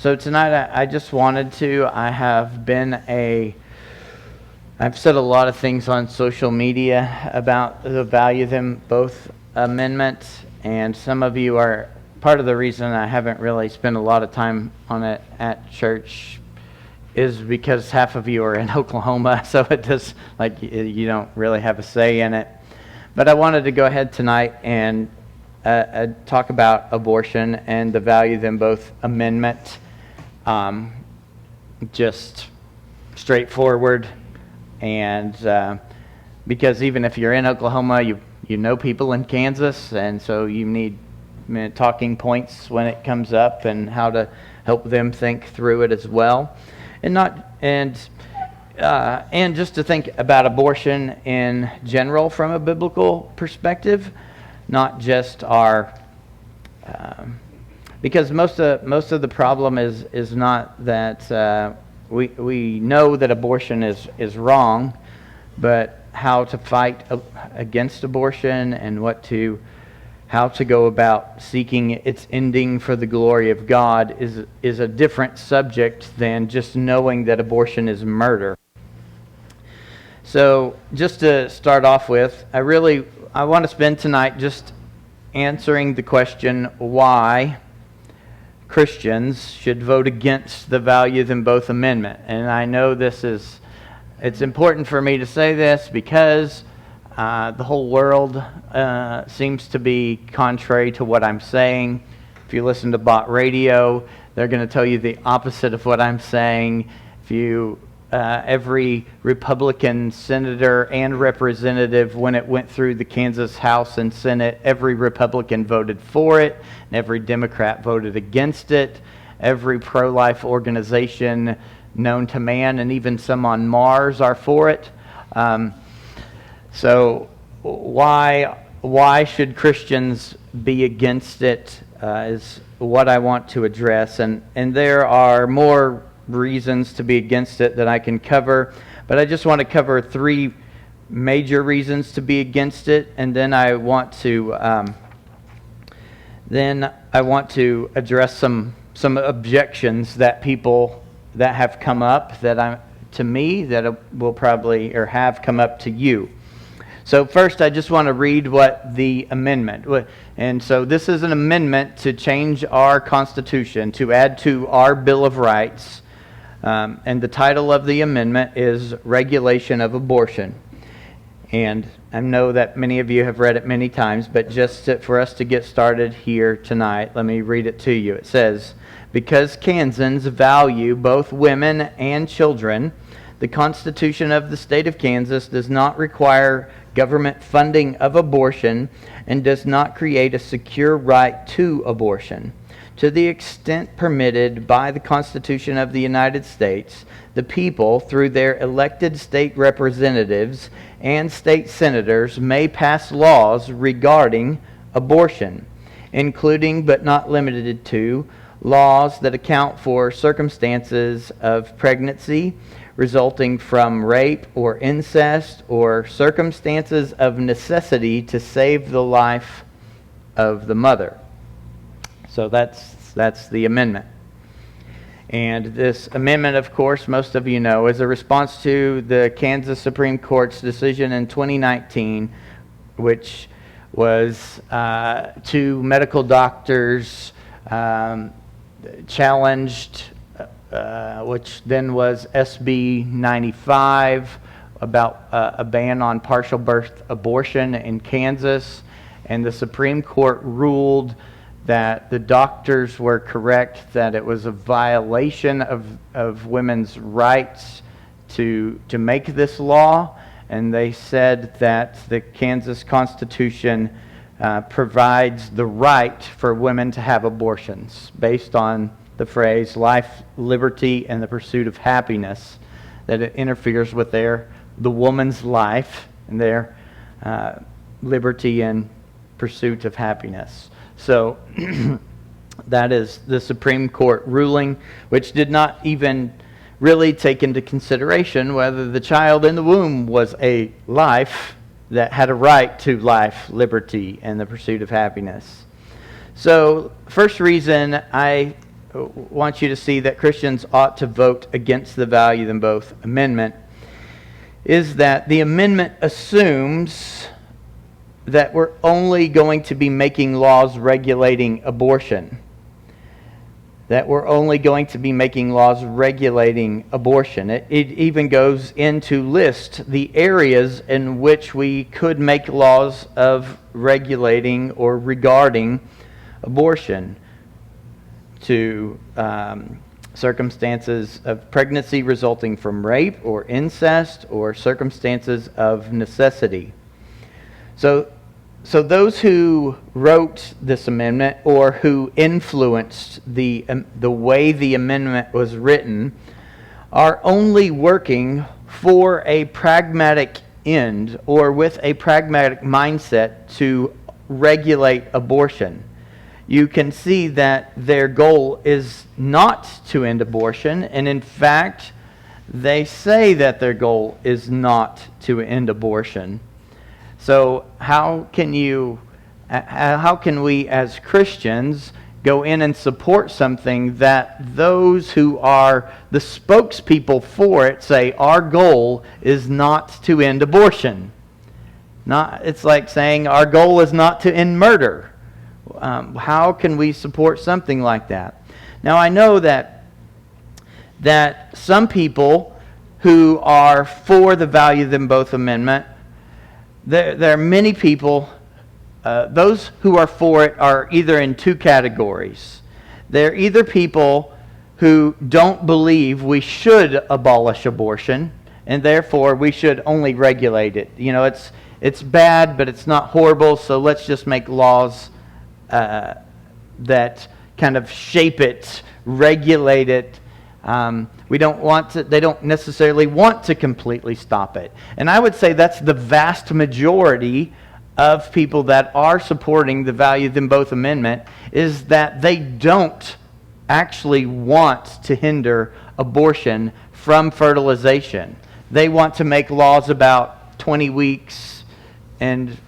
So tonight I just wanted to, I've said a lot of things on social media about the value of them both amendment, and some of you are part of the reason I haven't really spent a lot of time on it at church is because half of you are in Oklahoma, so it does, like, you don't really have a say in it. But I wanted to go ahead tonight and talk about abortion and the value of them both amendment. Just straightforward, and because even if you're in Oklahoma, you know people in Kansas, and so you need talking points when it comes up and how to help them think through it as well, and just to think about abortion in general from a biblical perspective, not just our because most of the problem is not that we know that abortion is wrong, but how to fight against abortion and how to go about seeking its ending for the glory of God is a different subject than just knowing that abortion is murder. So just to start off with, I want to spend tonight just answering the question why Christians should vote against the value of them both amendment. And I know it's important for me to say this because the whole world seems to be contrary to what I'm saying. If you listen to Bot Radio, they're going to tell you the opposite of what I'm saying. Every Republican senator and representative, when it went through the Kansas House and Senate, every Republican voted for it, and every Democrat voted against it. Every pro-life organization known to man, and even some on Mars, are for it. So why should Christians be against it is what I want to address. And there are more reasons to be against it that I can cover, but I just want to cover three major reasons to be against it, and then I want to address some objections that people that have come up to me that will probably or have come up to you. So first, I just want to read what the amendment, and so this is an amendment to change our Constitution, to add to our Bill of Rights. And the title of the amendment is Regulation of Abortion. And I know that many of you have read it many times, but just for us to get started here tonight, let me read it to you. It says, because Kansans value both women and children, the Constitution of the state of Kansas does not require government funding of abortion and does not create a secure right to abortion. To the extent permitted by the Constitution of the United States, the people, through their elected state representatives and state senators, may pass laws regarding abortion, including but not limited to laws that account for circumstances of pregnancy resulting from rape or incest or circumstances of necessity to save the life of the mother. So that's the amendment. And this amendment, of course, most of you know, is a response to the Kansas Supreme Court's decision in 2019, which was two medical doctors challenged, which then was SB 95, about a ban on partial birth abortion in Kansas. And the Supreme Court ruled that the doctors were correct, that it was a violation of women's rights to make this law, and they said that the Kansas Constitution provides the right for women to have abortions based on the phrase life, liberty, and the pursuit of happiness, that it interferes with the woman's life and their liberty and pursuit of happiness. So that is the Supreme Court ruling, which did not even really take into consideration whether the child in the womb was a life that had a right to life, liberty, and the pursuit of happiness. So first reason I want you to see that Christians ought to vote against the value them both amendment is that the amendment assumes that we're only going to be making laws regulating abortion. That we're only going to be making laws regulating abortion. It even goes into list the areas in which we could make laws of regulating or regarding abortion to circumstances of pregnancy resulting from rape or incest or circumstances of necessity. So those who wrote this amendment or who influenced the way the amendment was written are only working for a pragmatic end or with a pragmatic mindset to regulate abortion. You can see that their goal is not to end abortion, and in fact, they say that their goal is not to end abortion. So how can we as Christians go in and support something that those who are the spokespeople for it say our goal is not to end abortion? It's like saying our goal is not to end murder. How can we support something like that? Now I know that some people who are for the value them both amendment, there are many people, those who are for it are either in two categories. They're either people who don't believe we should abolish abortion, and therefore we should only regulate it. You know, it's bad, but it's not horrible, so let's just make laws that kind of shape it, regulate it. They don't necessarily want to completely stop it. And I would say that's the vast majority of people that are supporting the value them both amendment, is that they don't actually want to hinder abortion from fertilization. They want to make laws about 20 weeks and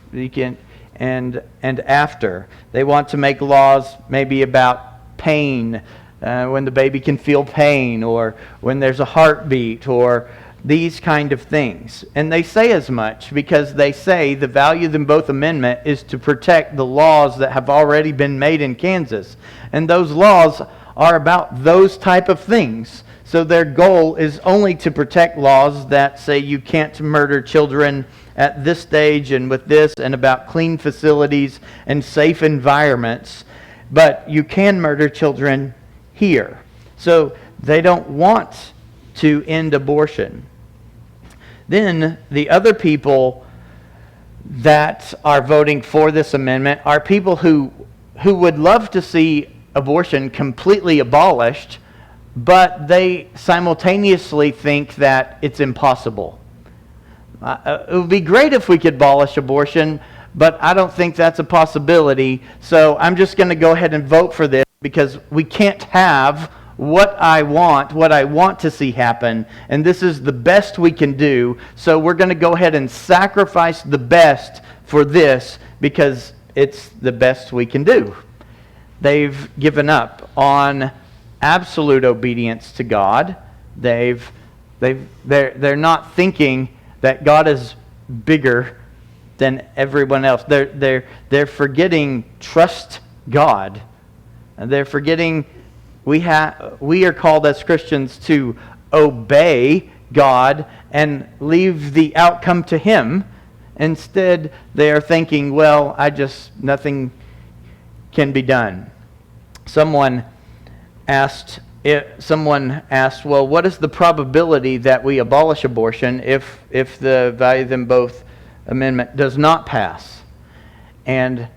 after. They want to make laws maybe about pain, when the baby can feel pain, or when there's a heartbeat, or these kind of things. And they say as much because they say the value them both amendment is to protect the laws that have already been made in Kansas. And those laws are about those type of things. So their goal is only to protect laws that say you can't murder children at this stage and with this, and about clean facilities and safe environments, but you can murder children here. So they don't want to end abortion. Then the other people that are voting for this amendment are people who would love to see abortion completely abolished, but they simultaneously think that it's impossible. It would be great if we could abolish abortion, but I don't think that's a possibility, so I'm just going to go ahead and vote for this because we can't have what I want to see happen, and this is the best we can do, so we're going to go ahead and sacrifice the best for this because it's the best we can do. They've given up on absolute obedience to God. They're not thinking that God is bigger than everyone else. They're forgetting trust God. And they're forgetting we are called as Christians to obey God and leave the outcome to Him. Instead, they are thinking, well, nothing can be done. Someone asked, well, what is the probability that we abolish abortion if the value them both amendment does not pass? And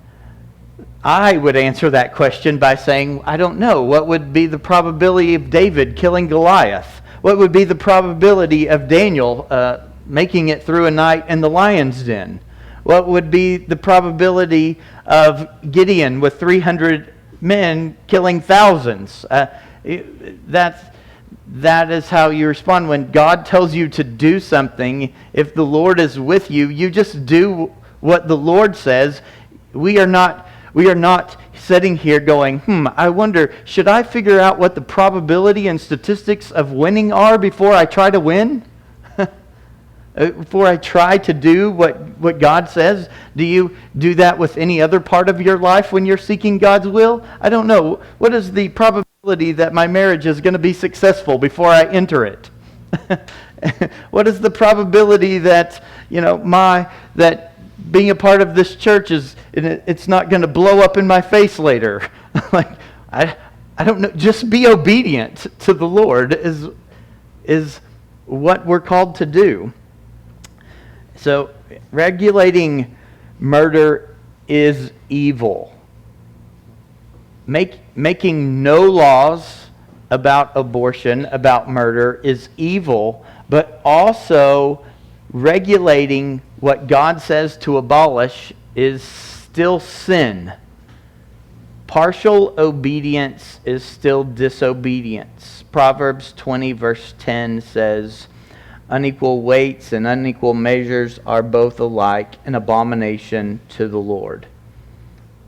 I would answer that question by saying, I don't know. What would be the probability of David killing Goliath? What would be the probability of Daniel making it through a night in the lion's den? What would be the probability of Gideon with 300 men killing thousands? That is how you respond. When God tells you to do something, if the Lord is with you, you just do what the Lord says. We are not We are not sitting here going, I wonder, should I figure out what the probability and statistics of winning are before I try to win? Before I try to do what God says? Do you do that with any other part of your life when you're seeking God's will? I don't know. What is the probability that my marriage is going to be successful before I enter it? What is the probability that, that being a part of this church it's not going to blow up in my face later? I don't know. Just be obedient to the Lord is what we're called to do. So, regulating murder is evil. Making no laws about abortion, about murder, is evil, but also regulating what God says to abolish is still sin. Partial obedience is still disobedience. Proverbs 20 verse 10 says, "Unequal weights and unequal measures are both alike an abomination to the Lord."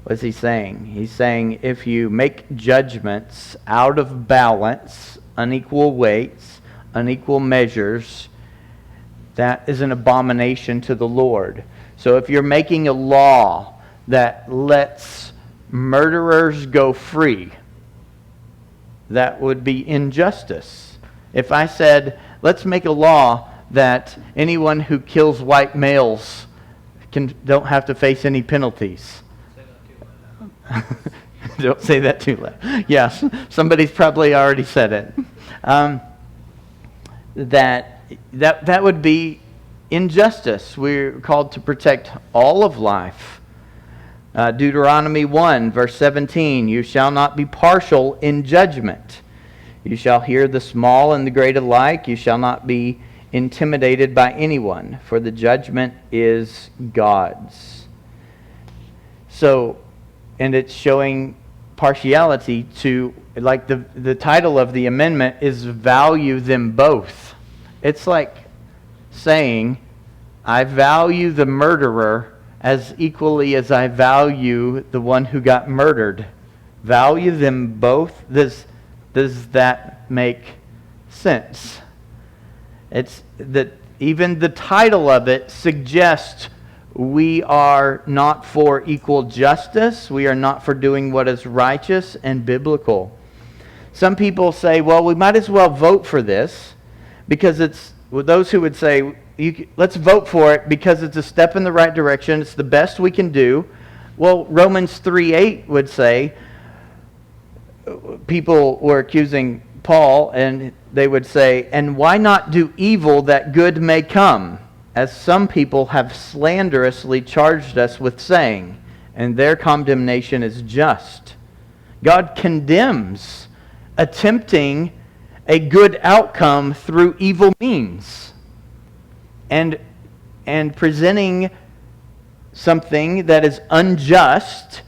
What's he saying? He's saying if you make judgments out of balance, unequal weights, unequal measures, that is an abomination to the Lord. So if you're making a law that lets murderers go free, that would be injustice. If I said, let's make a law that anyone who kills white males don't have to face any penalties. Don't say that too loud. Yes, somebody's probably already said it. That would be injustice. We're called to protect all of life. Deuteronomy 1, verse 17, "You shall not be partial in judgment. You shall hear the small and the great alike. You shall not be intimidated by anyone, for the judgment is God's." So, and it's showing partiality to, like the title of the amendment is "Value them both." It's like saying, I value the murderer as equally as I value the one who got murdered. Value them both. Does that make sense? It's that even the title of it suggests we are not for equal justice. We are not for doing what is righteous and biblical. Some people say, well, we might as well vote for this because it's, well, those who would say, let's vote for it because it's a step in the right direction. It's the best we can do. Well, Romans 3:8 would say, people were accusing Paul, and they would say, "And why not do evil that good may come? As some people have slanderously charged us with saying, and their condemnation is just." God condemns attempting a good outcome through evil means, and presenting something that is unjust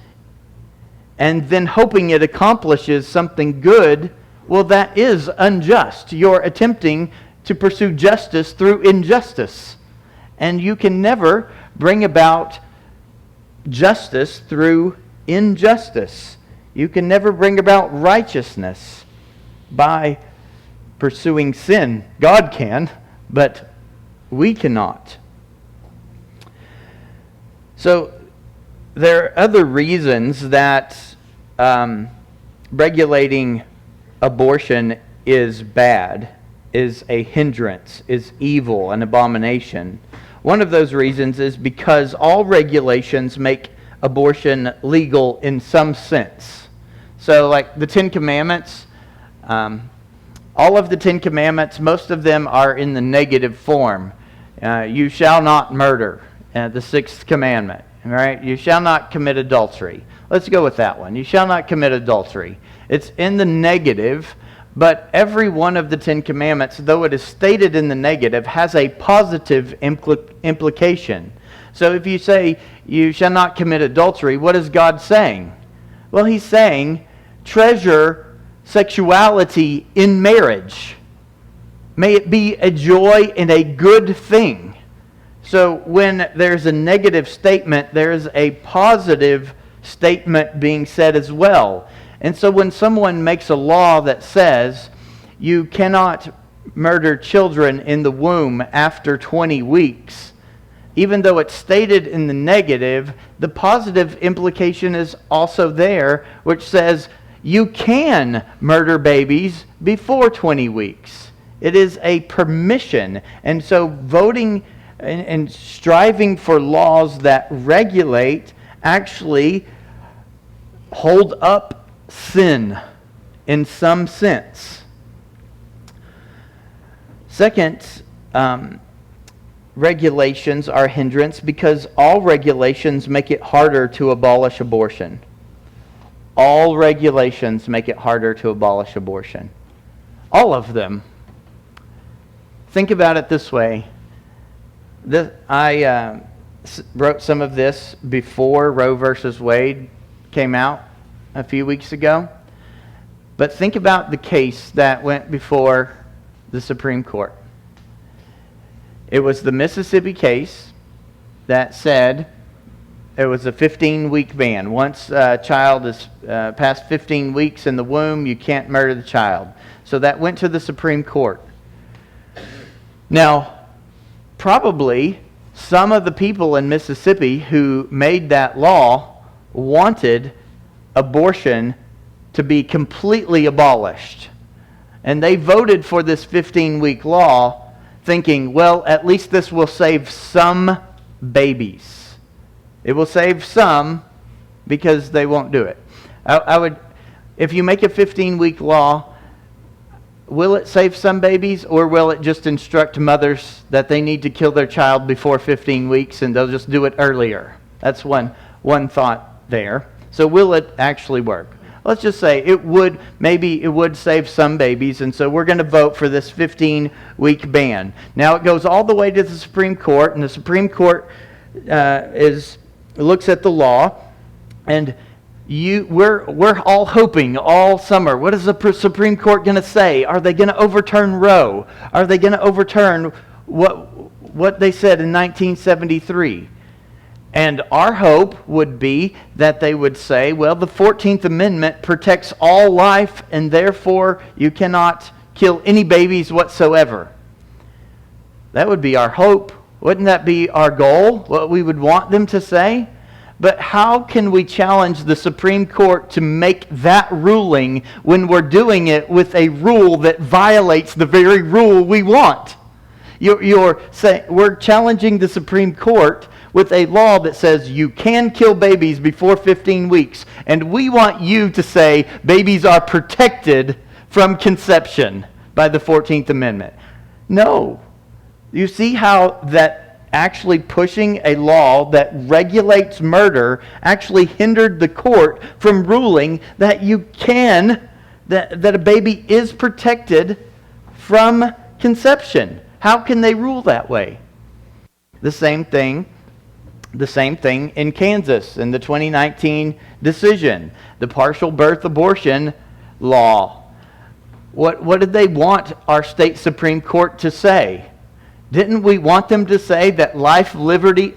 and then hoping it accomplishes something good. Well, that is unjust. You're attempting to pursue justice through injustice. And you can never bring about justice through injustice. You can never bring about righteousness by pursuing sin. God can, but we cannot. So there are other reasons that regulating abortion is bad, is a hindrance, is evil, an abomination. One of those reasons is because all regulations make abortion legal in some sense. So like the Ten Commandments, all of the Ten Commandments, most of them are in the negative form. You shall not murder, the sixth commandment. Right? You shall not commit adultery. Let's go with that one. You shall not commit adultery. It's in the negative, but every one of the Ten Commandments, though it is stated in the negative, has a positive implication. So if you say, you shall not commit adultery, what is God saying? Well, He's saying, treasure sexuality in marriage. May it be a joy and a good thing. So when there's a negative statement, there's a positive statement being said as well. And so when someone makes a law that says you cannot murder children in the womb after 20 weeks, even though it's stated in the negative, the positive implication is also there, which says you can murder babies before 20 weeks. It is a permission. And so voting and striving for laws that regulate actually hold up sin in some sense. Second, regulations are a hindrance because all regulations make it harder to abolish abortion. All regulations make it harder to abolish abortion. All of them. Think about it this way. I wrote some of this before Roe versus Wade came out a few weeks ago. But think about the case that went before the Supreme Court. It was the Mississippi case that said it was a 15-week ban. Once a child is past 15 weeks in the womb, you can't murder the child. So that went to the Supreme Court. Now, probably some of the people in Mississippi who made that law wanted abortion to be completely abolished. And they voted for this 15-week law thinking, well, at least this will save some babies. It will save some because they won't do it. I would, if you make a 15-week law, will it save some babies, or will it just instruct mothers that they need to kill their child before 15 weeks and they'll just do it earlier? That's one thought there. So will it actually work? Let's just say maybe it would save some babies, and so we're going to vote for this 15-week ban. Now it goes all the way to the Supreme Court, and the Supreme Court looks at the law, and we're all hoping all summer, what is the Supreme Court going to say? Are they going to overturn Roe? Are they going to overturn what they said in 1973? And our hope would be that they would say, well, the 14th Amendment protects all life, and therefore you cannot kill any babies whatsoever. That would be our hope. Wouldn't that be our goal, what we would want them to say? But how can we challenge the Supreme Court to make that ruling when we're doing it with a rule that violates the very rule we want? You're saying we're challenging the Supreme Court with a law that says you can kill babies before 15 weeks, and we want you to say babies are protected from conception by the 14th Amendment. No. You see how that actually pushing a law that regulates murder actually hindered the court from ruling that that a baby is protected from conception. How can they rule that way? The same thing in Kansas in the 2019 decision, the partial birth abortion law. What did they want our state Supreme Court to say? Didn't we want them to say that life, liberty,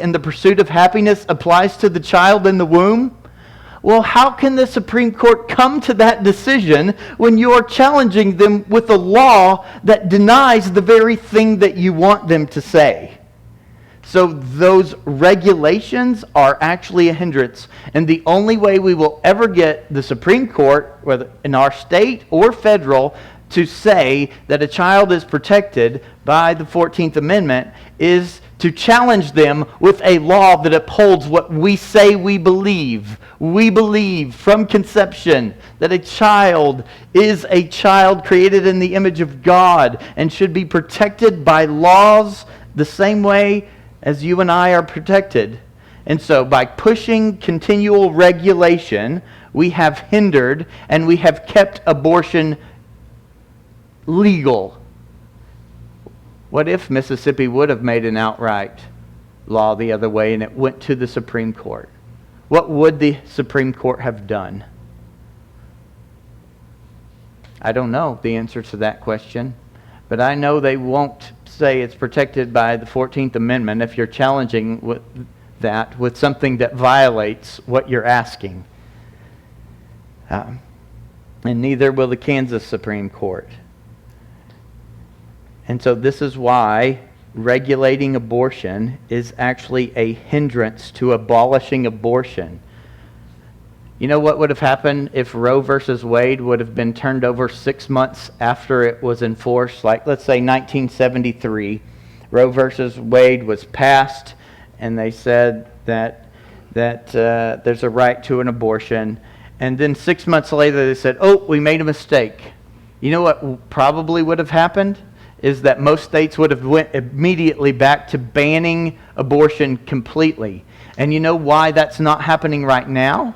and the pursuit of happiness applies to the child in the womb? Well, how can the Supreme Court come to that decision when you're challenging them with a law that denies the very thing that you want them to say? So those regulations are actually a hindrance. And the only way we will ever get the Supreme Court, whether in our state or federal, to say that a child is protected by the 14th Amendment is to challenge them with a law that upholds what we say we believe. We believe from conception that a child is a child created in the image of God and should be protected by laws the same way as you and I are protected. And so by pushing continual regulation, we have hindered and we have kept abortion legal. What if Mississippi would have made an outright law the other way and it went to the Supreme Court? What would the Supreme Court have done? I don't know the answer to that question, but I know they won't say it's protected by the 14th Amendment if you're challenging that with something that violates what you're asking. And neither will the Kansas Supreme Court. And so this is why regulating abortion is actually a hindrance to abolishing abortion. You know what would have happened if Roe versus Wade would have been turned over 6 months after it was enforced? Like, let's say 1973, Roe versus Wade was passed, and they said that there's a right to an abortion. And then 6 months later, they said, oh, we made a mistake. You know what probably would have happened? Is that most states would have went immediately back to banning abortion completely. And you know why that's not happening right now?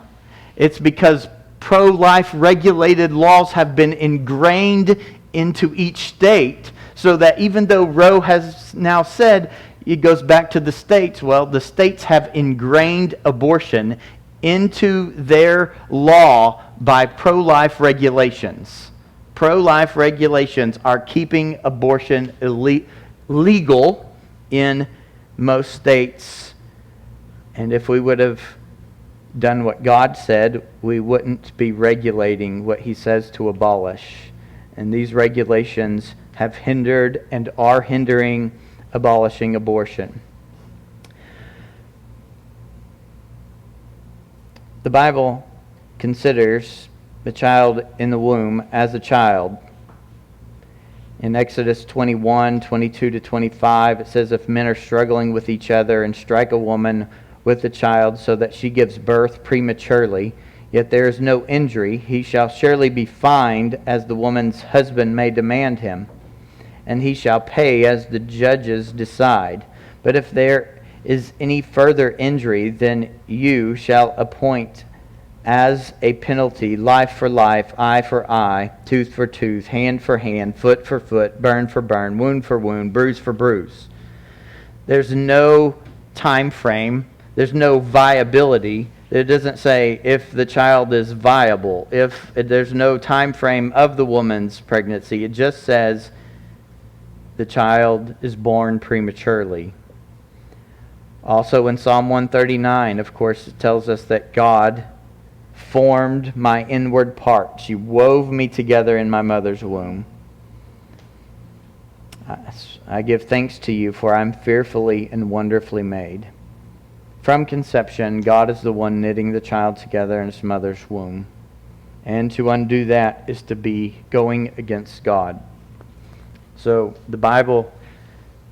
It's because pro-life regulated laws have been ingrained into each state, so that even though Roe has now said it goes back to the states, well, the states have ingrained abortion into their law by pro-life regulations. Pro-life regulations are keeping abortion legal in most states. And if we would have done what God said, we wouldn't be regulating what He says to abolish. And these regulations have hindered and are hindering abolishing abortion. The Bible considers the child in the womb as a child. In Exodus 21, 22 to 25, it says, if men are struggling with each other and strike a woman with the child so that she gives birth prematurely, yet there is no injury, he shall surely be fined as the woman's husband may demand him, and he shall pay as the judges decide. But if there is any further injury, then you shall appoint as a penalty life for life, eye for eye, tooth for tooth, hand for hand, foot for foot, burn for burn, wound for wound, bruise for bruise. There's no time frame. There's no viability. It doesn't say if the child is viable. If there's no time frame of the woman's pregnancy. It just says the child is born prematurely. Also in Psalm 139, of course, it tells us that God formed my inward parts. You wove me together in my mother's womb. I give thanks to you, for I'm fearfully and wonderfully made. From conception, God is the one knitting the child together in its mother's womb. And to undo that is to be going against God. So the Bible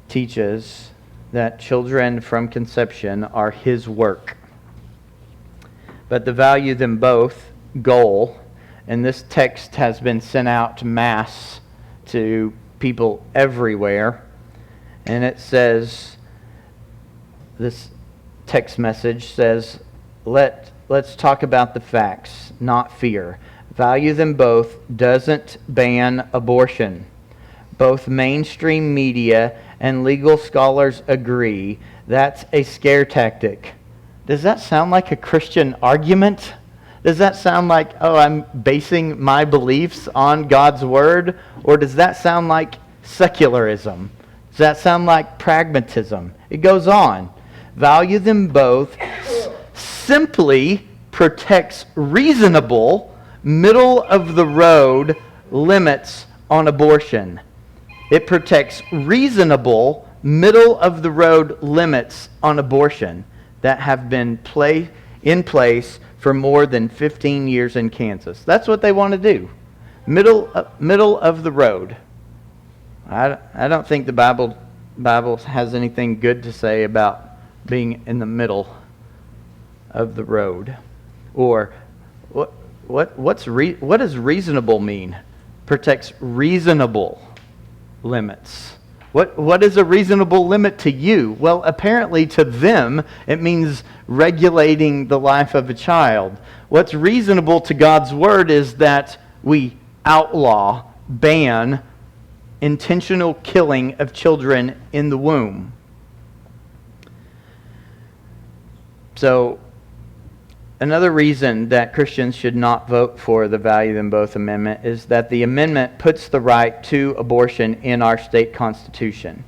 teaches that children from conception are His work. But the value them both goal, and this text has been sent out to mass to people everywhere, and it says, this text message says, let's talk about the facts, not fear. Value them both doesn't ban abortion. Both mainstream media and legal scholars agree that's a scare tactic. Does that sound like a Christian argument? Does that sound like, oh, I'm basing my beliefs on God's Word? Or does that sound like secularism? Does that sound like pragmatism? It goes on. Value them both simply protects reasonable, middle-of-the-road limits on abortion. It protects reasonable, middle-of-the-road limits on abortion that have been in place for more than 15 years in Kansas. That's what they want to do. Middle of the road. I don't think the Bible has anything good to say about being in the middle of the road. Or what does reasonable mean? Protects reasonable limits. What is a reasonable limit to you? Well, apparently to them, it means regulating the life of a child. What's reasonable to God's Word is that we outlaw, ban intentional killing of children in the womb. So, another reason that Christians should not vote for the Value Them Both Amendment is that the amendment puts the right to abortion in our state constitution.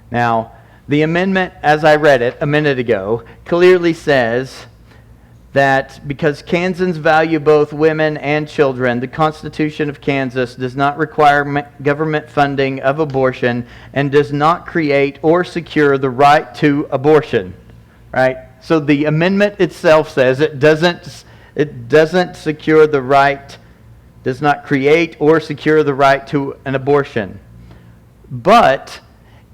Now, The amendment, as I read it a minute ago, clearly says that because Kansans value both women and children, the Constitution of Kansas does not require government funding of abortion and does not create or secure the right to abortion. Right? So the amendment itself says it doesn't secure the right, does not create or secure the right to an abortion. But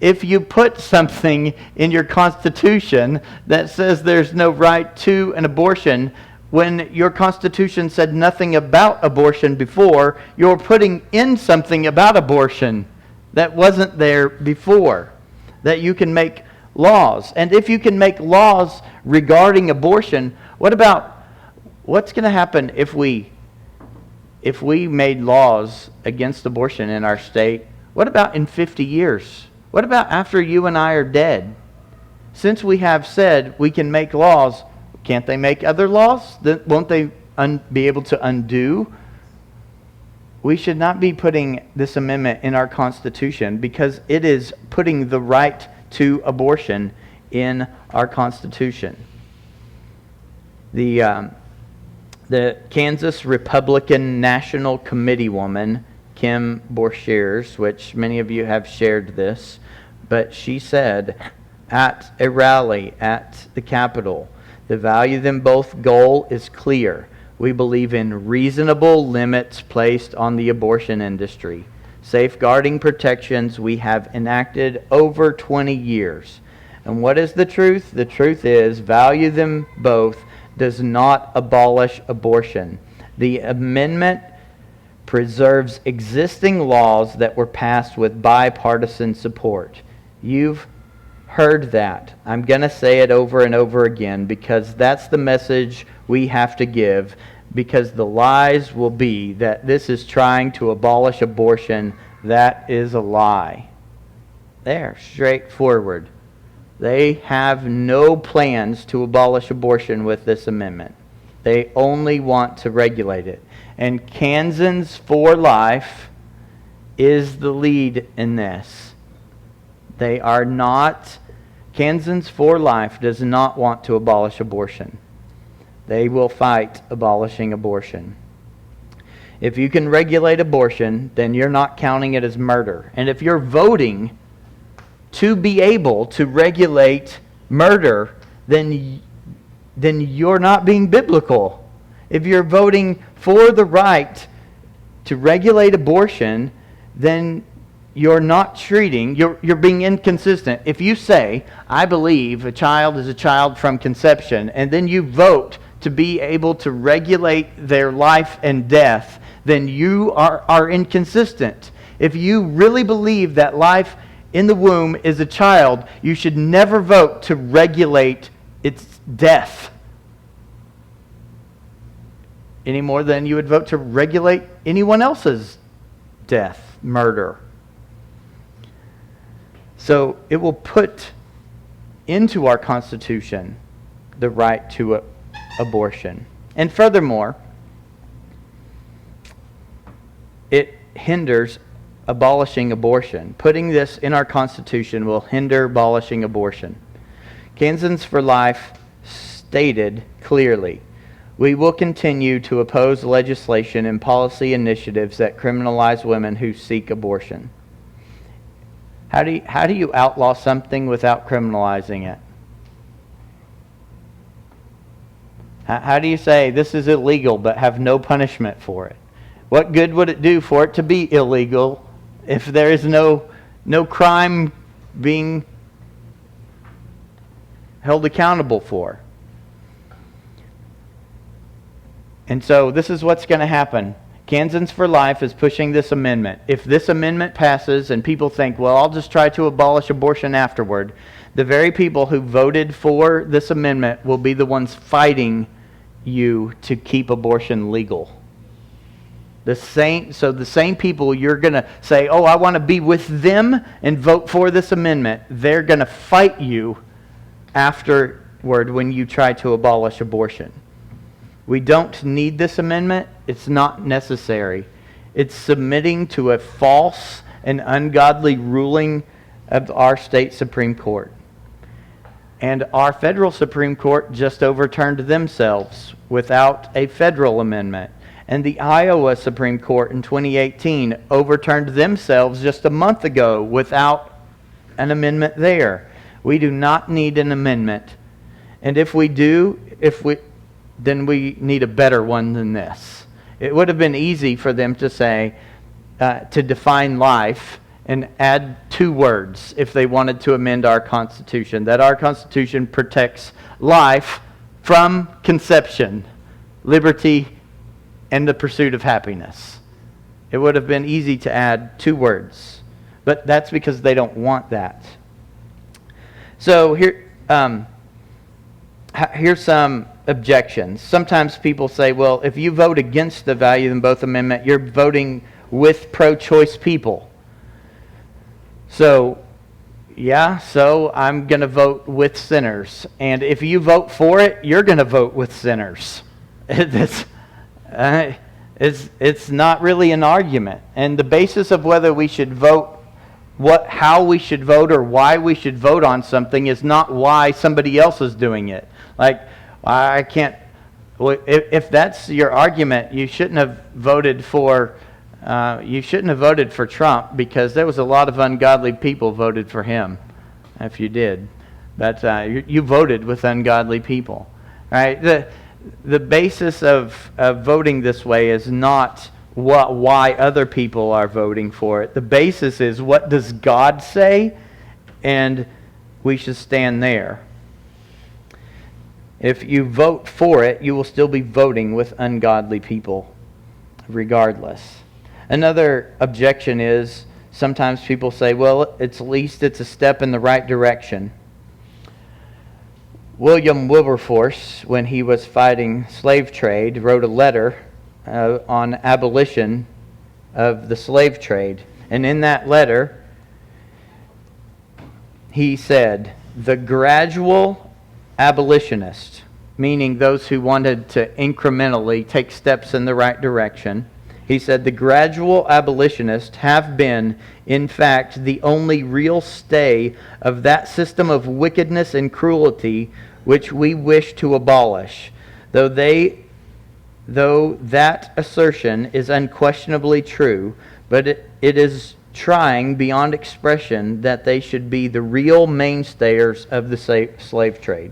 if you put something in your Constitution that says there's no right to an abortion, when your Constitution said nothing about abortion before, you're putting in something about abortion that wasn't there before, that you can make laws. And if you can make laws regarding abortion, what's going to happen if we made laws against abortion in our state? What about in 50 years? What about after you and I are dead? Since we have said we can make laws, can't they make other laws? Won't they be able to undo? We should not be putting this amendment in our Constitution because it is putting the right to abortion in our Constitution. The Kansas Republican National Committee woman, Kim Borchers, which many of you have shared this, but she said at a rally at the Capitol, the value them both goal is clear. We believe in reasonable limits placed on the abortion industry, safeguarding protections we have enacted over 20 years. And what is the truth? The truth is value them both does not abolish abortion. The amendment preserves existing laws that were passed with bipartisan support. You've heard that. I'm going to say it over and over again because that's the message we have to give, because the lies will be that this is trying to abolish abortion. That is a lie. There, straightforward. They have no plans to abolish abortion with this amendment. They only want to regulate it. And Kansans for Life is the lead in this. They are not, Kansans for Life does not want to abolish abortion. They will fight abolishing abortion. If you can regulate abortion, then you're not counting it as murder. And if you're voting to be able to regulate murder, then you're not being biblical. If you're voting for the right to regulate abortion, then you're not treating, you're being inconsistent. If you say, I believe a child is a child from conception, and then you vote to be able to regulate their life and death, then you are inconsistent. If you really believe that life in the womb is a child, you should never vote to regulate its death any more than you would vote to regulate anyone else's death, murder. So it will put into our Constitution the right to abortion. And furthermore, it hinders abolishing abortion. Putting this in our Constitution will hinder abolishing abortion. Kansans for Life stated clearly, we will continue to oppose legislation and policy initiatives that criminalize women who seek abortion. How do you outlaw something without criminalizing it? How do you say this is illegal but have no punishment for it? What good would it do for it to be illegal if there is no crime being held accountable for? And so this is what's going to happen. Kansans for Life is pushing this amendment. If this amendment passes and people think, well, I'll just try to abolish abortion afterward, the very people who voted for this amendment will be the ones fighting you to keep abortion legal. The same people you're going to say, oh, I want to be with them and vote for this amendment, they're going to fight you afterward when you try to abolish abortion. We don't need this amendment. It's not necessary. It's submitting to a false and ungodly ruling of our state Supreme Court. And our federal Supreme Court just overturned themselves without a federal amendment. And the Iowa Supreme Court in 2018 overturned themselves just a month ago without an amendment there. We do not need an amendment. And if we do, then we need a better one than this. It would have been easy for them to say, to define life and add 2 words if they wanted to amend our Constitution, that our Constitution protects life from conception, liberty, and the pursuit of happiness. It would have been easy to add 2 words, but that's because they don't want that. So here's some objections. Sometimes people say, well, if you vote against the value in both amendment, you're voting with pro-choice people. So I'm going to vote with sinners. And if you vote for it, you're going to vote with sinners. It's not really an argument. And the basis of whether we should vote, how we should vote or why we should vote on something is not why somebody else is doing it. Like, I can't... If that's your argument, you shouldn't have voted for... Trump because there was a lot of ungodly people voted for him, if you did. But you voted with ungodly people. Right? The basis of voting this way is not why other people are voting for it. The basis is, what does God say? And we should stand there. If you vote for it, you will still be voting with ungodly people, regardless. Another objection is, sometimes people say, well, at least it's a step in the right direction. William Wilberforce, when he was fighting slave trade, wrote a letter on abolition of the slave trade. And in that letter, he said, the gradual abolitionist, meaning those who wanted to incrementally take steps in the right direction, he said, the gradual abolitionists have been, in fact, the only real stay of that system of wickedness and cruelty which we wish to abolish, though that assertion is unquestionably true, but it is trying beyond expression that they should be the real mainstayers of the slave trade.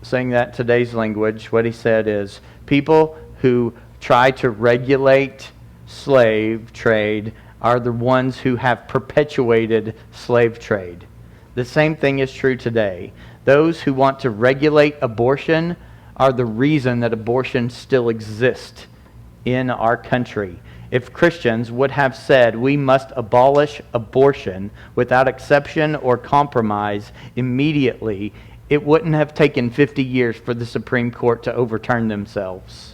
Saying that in today's language, what he said is, people who try to regulate slave trade are the ones who have perpetuated slave trade. The same thing is true today. Those who want to regulate abortion are the reason that abortion still exists in our country. If Christians would have said we must abolish abortion without exception or compromise immediately, it wouldn't have taken 50 years for the Supreme Court to overturn themselves.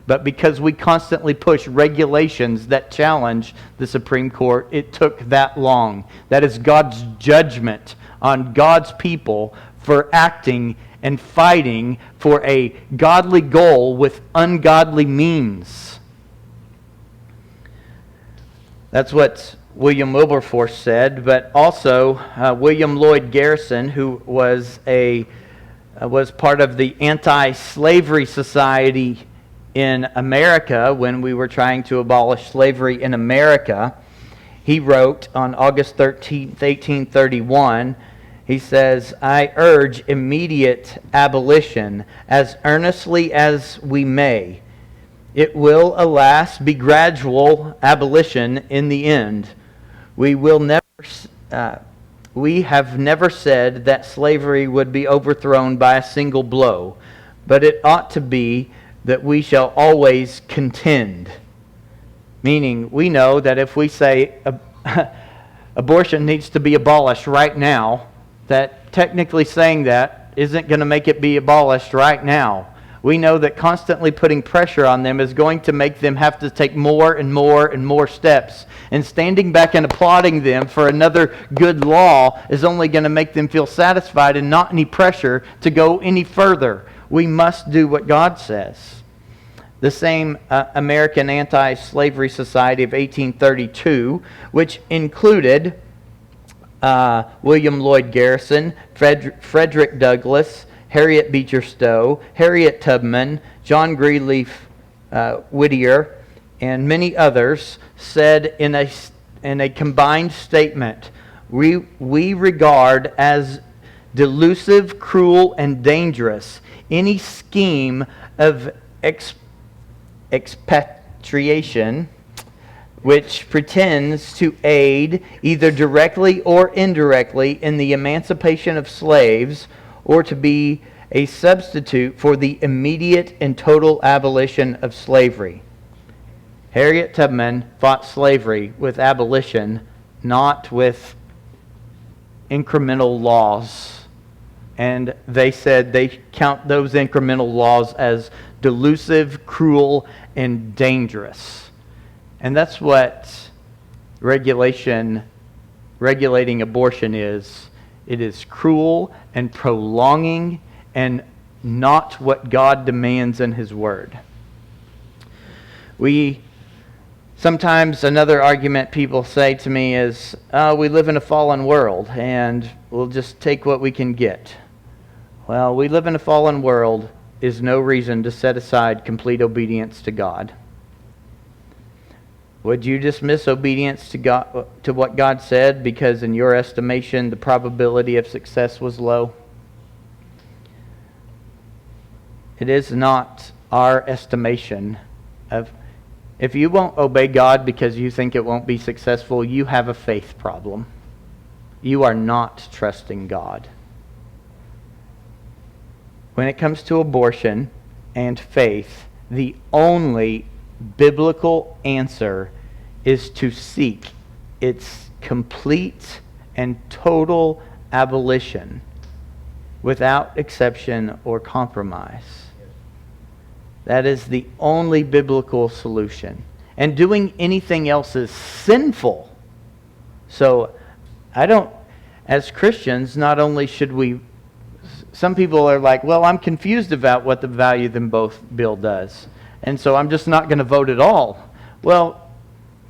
But because we constantly push regulations that challenge the Supreme Court, it took that long. That is God's judgment on God's people for acting and fighting for a godly goal with ungodly means. That's what William Wilberforce said, but also William Lloyd Garrison, who was part of the Anti-Slavery Society in America when we were trying to abolish slavery in America. He wrote on August 13th, 1831, he says, I urge immediate abolition as earnestly as we may. It will, alas, be gradual abolition in the end. We have never said that slavery would be overthrown by a single blow, but it ought to be that we shall always contend. Meaning, we know that if we say abortion needs to be abolished right now, that technically saying that isn't going to make it be abolished right now. We know that constantly putting pressure on them is going to make them have to take more and more and more steps. And standing back and applauding them for another good law is only going to make them feel satisfied and not any pressure to go any further. We must do what God says. The same American Anti-Slavery Society of 1832, which included William Lloyd Garrison, Frederick Douglass, Harriet Beecher Stowe, Harriet Tubman, John Greenleaf Whittier, and many others said in a combined statement, we regard as delusive, cruel, and dangerous any scheme of expatriation which pretends to aid, either directly or indirectly, in the emancipation of slaves, or to be a substitute for the immediate and total abolition of slavery. Harriet Tubman fought slavery with abolition, not with incremental laws. And they said they count those incremental laws as delusive, cruel, and dangerous. And that's what regulating abortion is. It is cruel and prolonging and not what God demands in His Word. Sometimes another argument people say to me is, we live in a fallen world and we'll just take what we can get. Well, we live in a fallen world is no reason to set aside complete obedience to God. Would you dismiss obedience to God, to what God said because in your estimation the probability of success was low? It is not our estimation of... If you won't obey God because you think it won't be successful, you have a faith problem. You are not trusting God. When it comes to abortion and faith, the only biblical answer is to seek its complete and total abolition without exception or compromise. That is the only biblical solution. And doing anything else is sinful. So, as Christians, not only should we... Some people are like, well, I'm confused about what the value them both bill does. And so I'm just not going to vote at all. Well,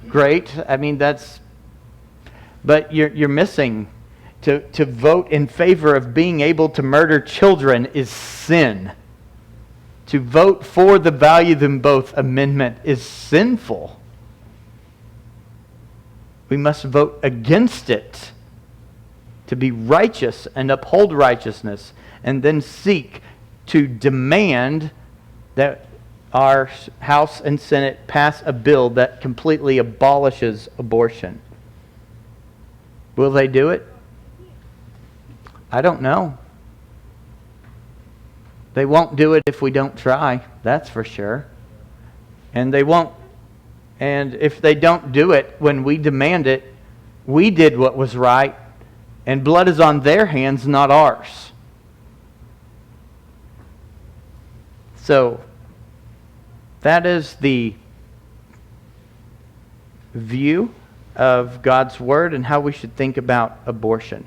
great. I mean, but you're missing. To vote in favor of being able to murder children is sin. To vote for the value them both amendment is sinful. We must vote against it to be righteous and uphold righteousness, and then seek to demand that our House and Senate pass a bill that completely abolishes abortion. Will they do it? I don't know. They won't do it if we don't try, that's for sure. And they won't. And if they don't do it when we demand it, we did what was right, and blood is on their hands, not ours. So, that is the view of God's Word and how we should think about abortion.